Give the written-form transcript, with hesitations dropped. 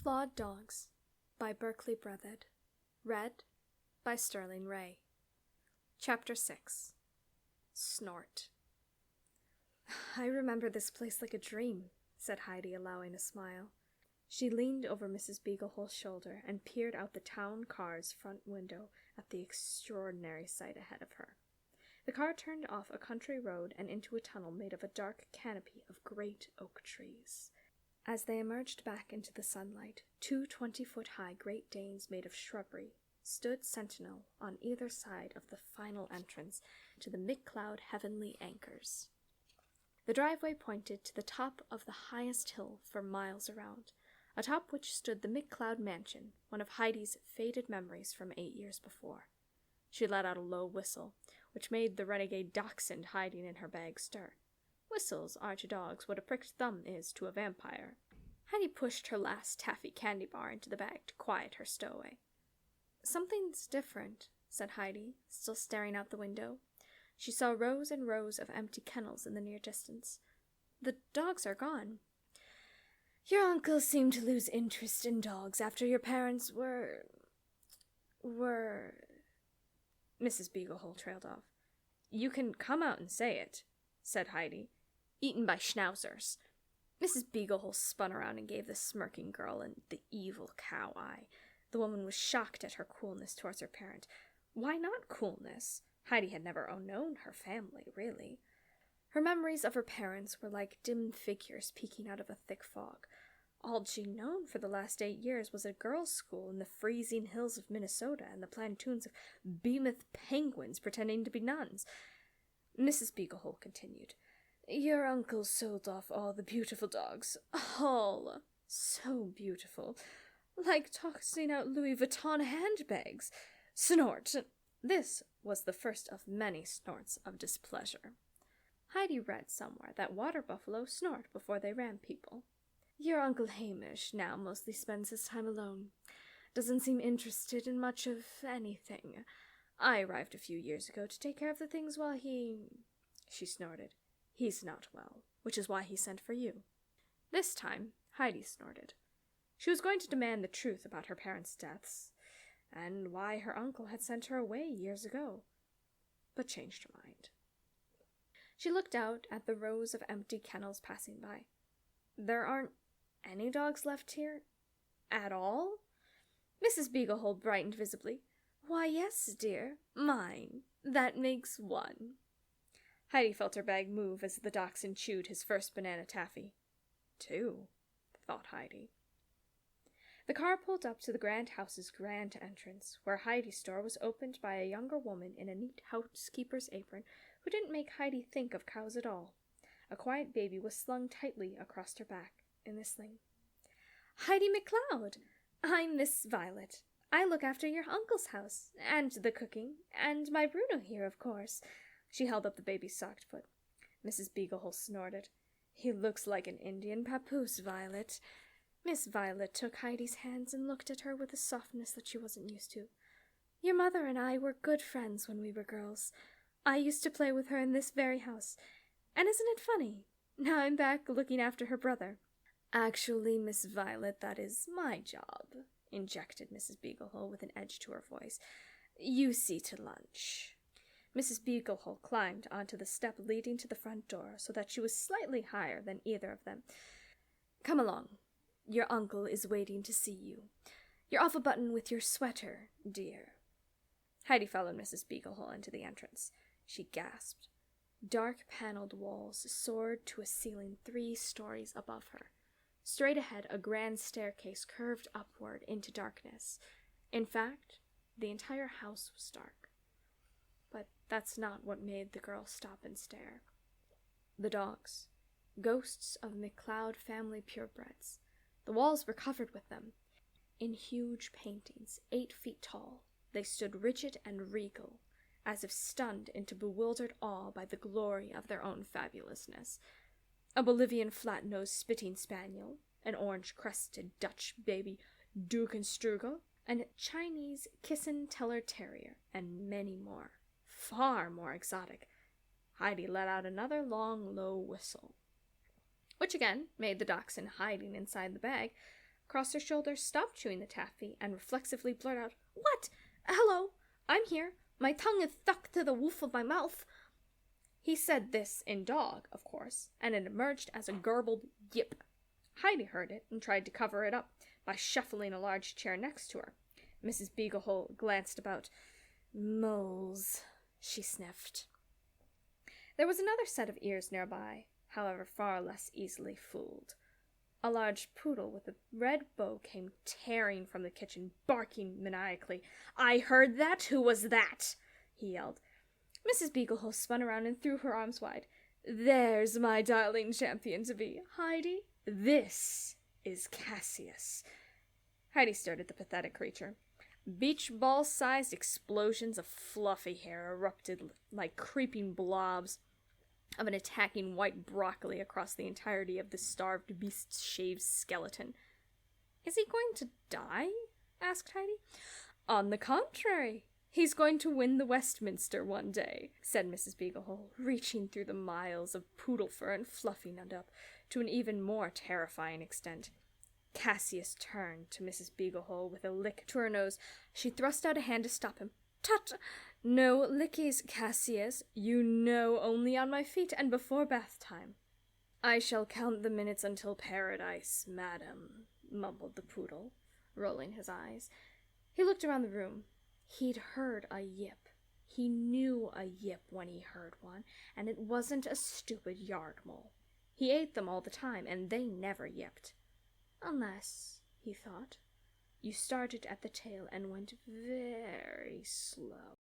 Flawed Dogs by Berkeley Breathed. Read by Sterling Ray. Chapter 6. Snort. I remember this place like a dream, said Heidi, allowing a smile. She leaned over Mrs. Beaglehole's shoulder and peered out the town car's front window at the extraordinary sight ahead of her. The car turned off a country road and into a tunnel made of a dark canopy of great oak trees. As they emerged back into the sunlight, 2 20-foot-high Great Danes made of shrubbery stood sentinel on either side of the final entrance to the McCloud Heavenly Anchors. The driveway pointed to the top of the highest hill for miles around, atop which stood the McCloud Mansion, one of Heidi's faded memories from 8 years before. She let out a low whistle, which made the renegade dachshund hiding in her bag stir. Whistles are to dogs what a pricked thumb is to a vampire. Heidi pushed her last taffy candy bar into the bag to quiet her stowaway. Something's different, said Heidi, still staring out the window. She saw rows and rows of empty kennels in the near distance. The dogs are gone. Your uncle seemed to lose interest in dogs after your parents were... Mrs. Beaglehole trailed off. You can come out and say it, said Heidi. Eaten by schnauzers. Mrs. Beaglehole spun around and gave the smirking girl the evil cow eye. The woman was shocked at her coolness towards her parent. Why not coolness? Heidi had never known her family, really. Her memories of her parents were like dim figures peeking out of a thick fog. All she'd known for the last 8 years was a girls' school in the freezing hills of Minnesota and the platoons of behemoth penguins pretending to be nuns. Mrs. Beaglehole continued. Your uncle sold off all the beautiful dogs. All. So beautiful. Like tossing out Louis Vuitton handbags. Snort. This was the first of many snorts of displeasure. Heidi read somewhere that water buffalo snort before they ram people. Your Uncle Hamish now mostly spends his time alone. Doesn't seem interested in much of anything. I arrived a few years ago to take care of the things while he... She snorted. He's not well, which is why he sent for you. This time, Heidi snorted. She was going to demand the truth about her parents' deaths, and why her uncle had sent her away years ago, but changed her mind. She looked out at the rows of empty kennels passing by. There aren't any dogs left here? At all? Mrs. Beaglehole brightened visibly. Why, yes, dear. Mine. That makes 1. Heidi felt her bag move as the dachshund chewed his first banana taffy. 2, thought Heidi. The car pulled up to the grand house's grand entrance, where Heidi's store was opened by a younger woman in a neat housekeeper's apron who didn't make Heidi think of cows at all. A quiet baby was slung tightly across her back in a sling. Heidi McCloud! I'm Miss Violet. I look after your uncle's house, and the cooking, and my Bruno here, of course. She held up the baby's socked foot. Mrs. Beaglehole snorted. He looks like an Indian papoose, Violet. Miss Violet took Heidi's hands and looked at her with a softness that she wasn't used to. Your mother and I were good friends when we were girls. I used to play with her in this very house. And isn't it funny? Now I'm back looking after her brother. Actually, Miss Violet, that is my job, injected Mrs. Beaglehole with an edge to her voice. You see to lunch. Mrs. Beaglehole climbed onto the step leading to the front door so that she was slightly higher than either of them. Come along. Your uncle is waiting to see you. You're off a button with your sweater, dear. Heidi followed Mrs. Beaglehole into the entrance. She gasped. Dark paneled walls soared to a ceiling 3 stories above her. Straight ahead, a grand staircase curved upward into darkness. In fact, the entire house was dark. But that's not what made the girl stop and stare. The dogs, ghosts of McCloud family purebreds. The walls were covered with them. In huge paintings, 8 feet tall, they stood rigid and regal, as if stunned into bewildered awe by the glory of their own fabulousness. A Bolivian flat-nosed spitting spaniel, an orange-crested Dutch baby Dukenstrugel, a Chinese Kissen-Teller terrier, and many more, far more exotic. Heidi let out another long, low whistle, which again made the dachshund hiding inside the bag crossed her shoulders, stopped chewing the taffy, and reflexively blurted out, "What? Hello, I'm here. My tongue is stuck to the roof of my mouth." He said this in dog, of course, and it emerged as a garbled yip. Heidi heard it and tried to cover it up by shuffling a large chair next to her. Mrs. Beaglehole glanced about. "Moles," she sniffed. There was another set of ears nearby, however far less easily fooled. A large poodle with a red bow came tearing from the kitchen, barking maniacally. "I heard that! Who was that?" he yelled. Mrs. Beaglehole spun around and threw her arms wide. "There's my darling champion to be, Heidi. This is Cassius." Heidi stared at the pathetic creature. Beach ball-sized explosions of fluffy hair erupted like creeping blobs of an attacking white broccoli across the entirety of the starved beast's shaved skeleton. "Is he going to die?" asked Heidi. "On the contrary, he's going to win the Westminster one day," said Mrs. Beaglehole, reaching through the miles of poodle fur and fluffing it up to an even more terrifying extent. Cassius turned to Mrs. Beaglehole with a lick to her nose. She thrust out a hand to stop him. "Tut! No lickies, Cassius. You know, only on my feet and before bath time." "I shall count the minutes until paradise, madam," mumbled the poodle, rolling his eyes. He looked around the room. He'd heard a yip. He knew a yip when he heard one, and it wasn't a stupid yard mole. He ate them all the time, and they never yipped. Unless, he thought, you started at the tail and went very slow.